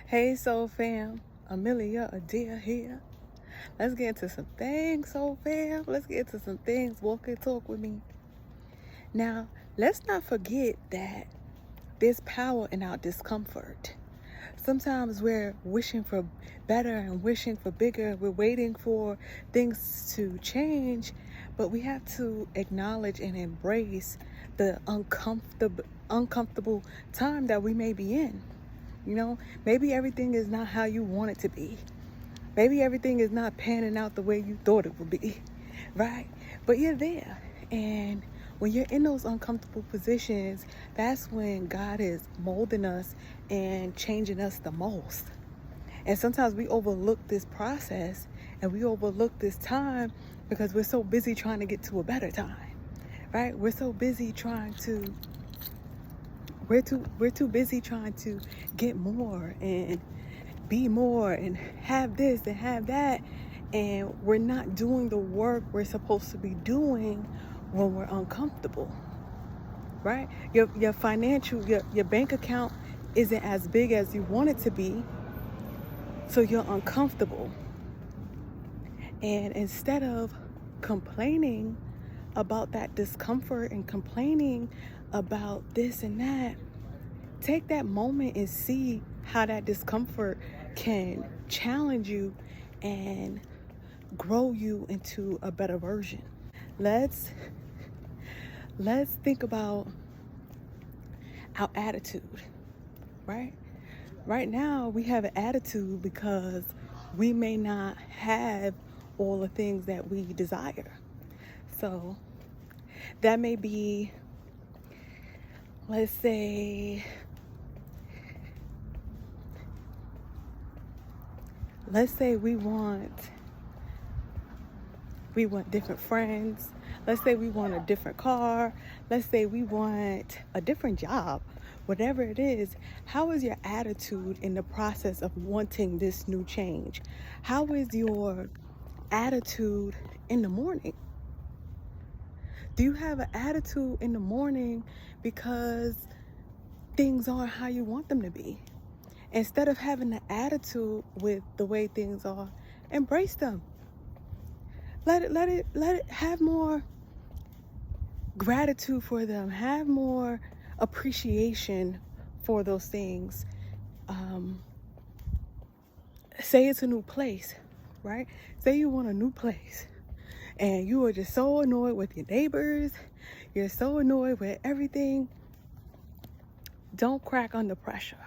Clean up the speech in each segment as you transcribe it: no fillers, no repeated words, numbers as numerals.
Hey, soul fam, Amelia, Adiar here. Let's get into some things, soul fam. Let's get into some things. Walk and talk with me. Now, let's not forget that there's power in our discomfort. Sometimes we're wishing for better and wishing for bigger. We're waiting for things to change, but we have to acknowledge and embrace the uncomfortable time that we may be in. Maybe everything is not how you want it to be. Maybe everything is not panning out the way you thought it would be, right? But you're there. And when you're in those uncomfortable positions, that's when God is molding us and changing us the most. And sometimes we overlook this process and we overlook this time because we're so busy trying to get to a better time, right? We're so busy trying to we're too busy trying to get more and be more and have this and have that, and we're not doing the work we're supposed to be doing when we're uncomfortable, right? Your financial your bank account isn't as big as you want it to be, so you're uncomfortable. And instead of complaining about that discomfort and complaining about this and that, take that moment and see how that discomfort can challenge you and grow you into a better version. Let's think about our attitude, right? Right now we have an attitude because we may not have all the things that we desire. So that may be, let's say we want different friends. Let's say we want a different car. Let's say we want a different job. Whatever it is, how is your attitude in the process of wanting this new change? How is your attitude in the morning? Do you have an attitude in the morning because things aren't how you want them to be? Instead of having an attitude with the way things are, embrace them. Let it have more gratitude for them. Have more appreciation for those things. Say it's a new place, right? Say you want a new place and you are just so annoyed with your neighbors. You're so annoyed with everything. Don't crack under pressure.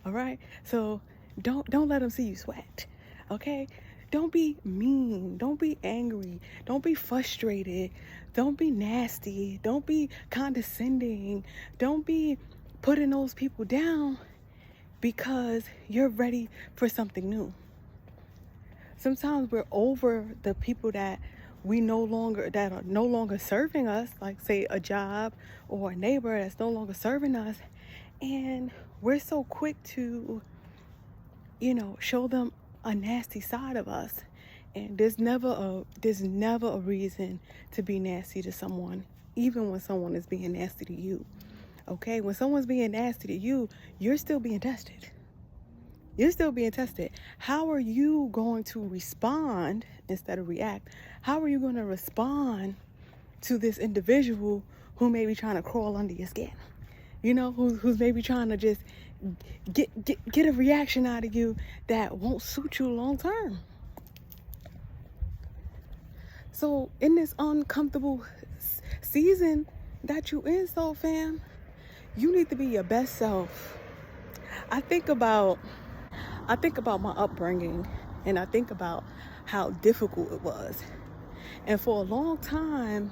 All right? So don't let them see you sweat. Okay? Don't be mean. Don't be angry. Don't be frustrated. Don't be nasty. Don't be condescending. Don't be putting those people down because you're ready for something new. Sometimes we're over the people that are no longer serving us, like say a job or a neighbor that's no longer serving us, and we're so quick to show them a nasty side of us. And there's never a reason to be nasty to someone, even when someone is being nasty to you. Okay, when someone's being nasty to you, you're still being tested. How are you going to respond instead of react? How are you going to respond to this individual who may be trying to crawl under your skin? Who's maybe trying to just get a reaction out of you that won't suit you long term. So in this uncomfortable season that you in, soul fam, you need to be your best self. I think about my upbringing, and I think about how difficult it was. And for a long time,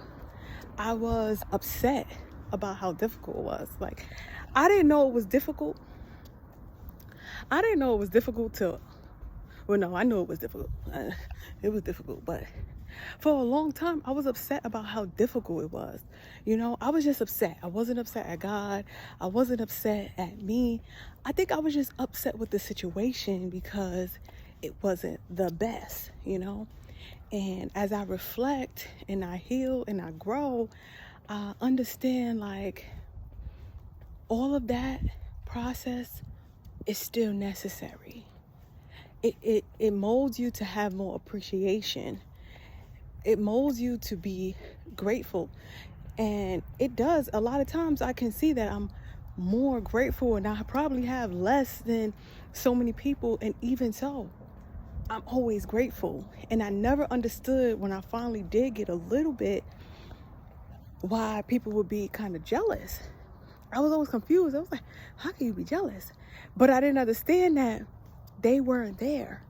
I was upset about how difficult it was. Like, I didn't know it was difficult. I didn't know it was difficult no, I knew it was difficult. It was difficult, but for a long time, I was upset about how difficult it was. I was just upset. I wasn't upset at God. I wasn't upset at me. I think I was just upset with the situation because it wasn't the best, And as I reflect and I heal and I grow, I understand like all of that process is still necessary. It molds you to have more appreciation. It molds you to be grateful. And it does. A lot of times I can see that I'm more grateful and I probably have less than so many people. And even so, I'm always grateful. And I never understood when I finally did get a little bit why people would be kind of jealous. I was always confused. I was like, how can you be jealous? But I didn't understand that they weren't there.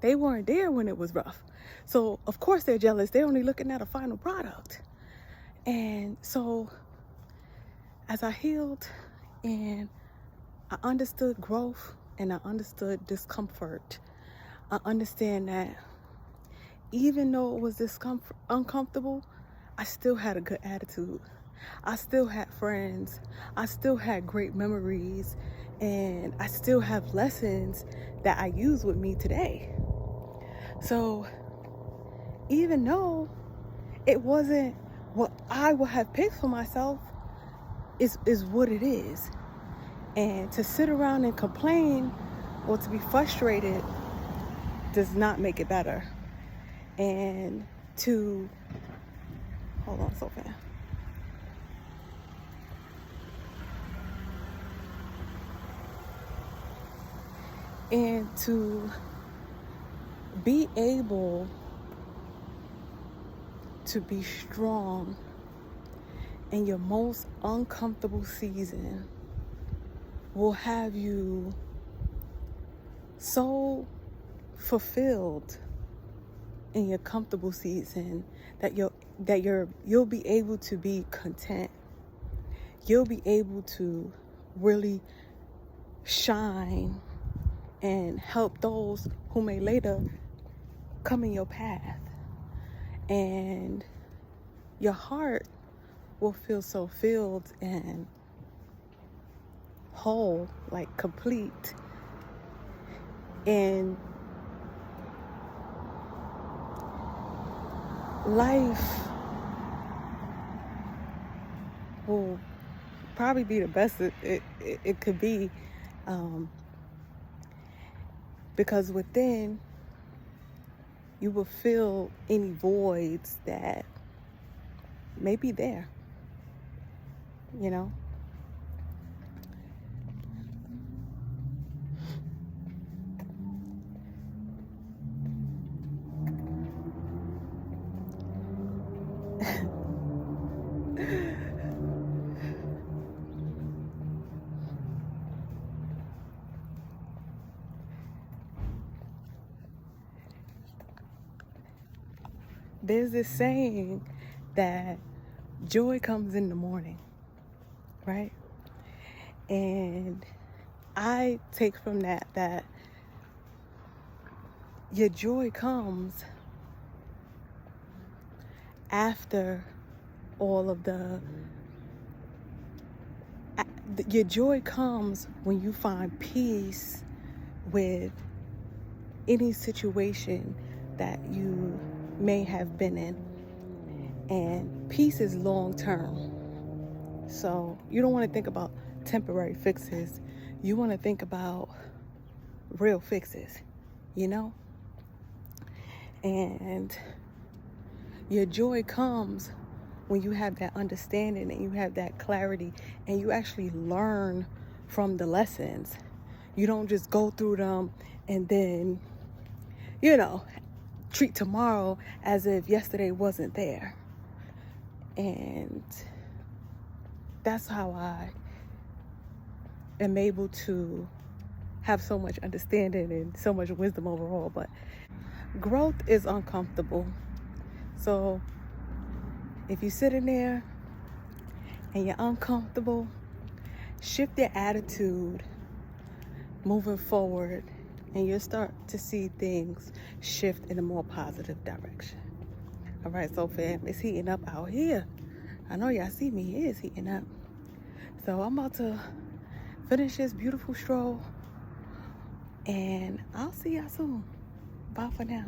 They weren't there when it was rough. So of course they're jealous. They're only looking at a final product. And so as I healed and I understood growth and I understood discomfort, I understand that even though it was uncomfortable, I still had a good attitude. I still had friends. I still had great memories. And I still have lessons that I use with me today. So even though it wasn't what I would have picked for myself, is what it is. And to sit around and complain or to be frustrated does not make it better. And to hold on, Sophia. And to be able to be strong in your most uncomfortable season will have you so fulfilled in your comfortable season that you'll be able to be content. You'll be able to really shine and help those who may later come in your path. And your heart will feel so filled and whole, like complete. And life will probably be the best it could be, because within you will fill any voids that may be there, you know. There's this saying that joy comes in the morning, right? And I take from that your joy comes after all of your joy comes when you find peace with any situation that you may have been in. And peace is long term. So you don't want to think about temporary fixes. You want to think about real fixes, you know? And your joy comes when you have that understanding and you have that clarity and you actually learn from the lessons. You don't just go through them and then, you know, treat tomorrow as if yesterday wasn't there. And that's how I am able to have so much understanding and so much wisdom overall. But growth is uncomfortable. So if you're sitting there and you're uncomfortable, shift your attitude moving forward and you'll start to see things shift in a more positive direction. All right, so fam, it's heating up out here. I know y'all see me, it is heating up. So I'm about to finish this beautiful stroll and I'll see y'all soon. Bye for now.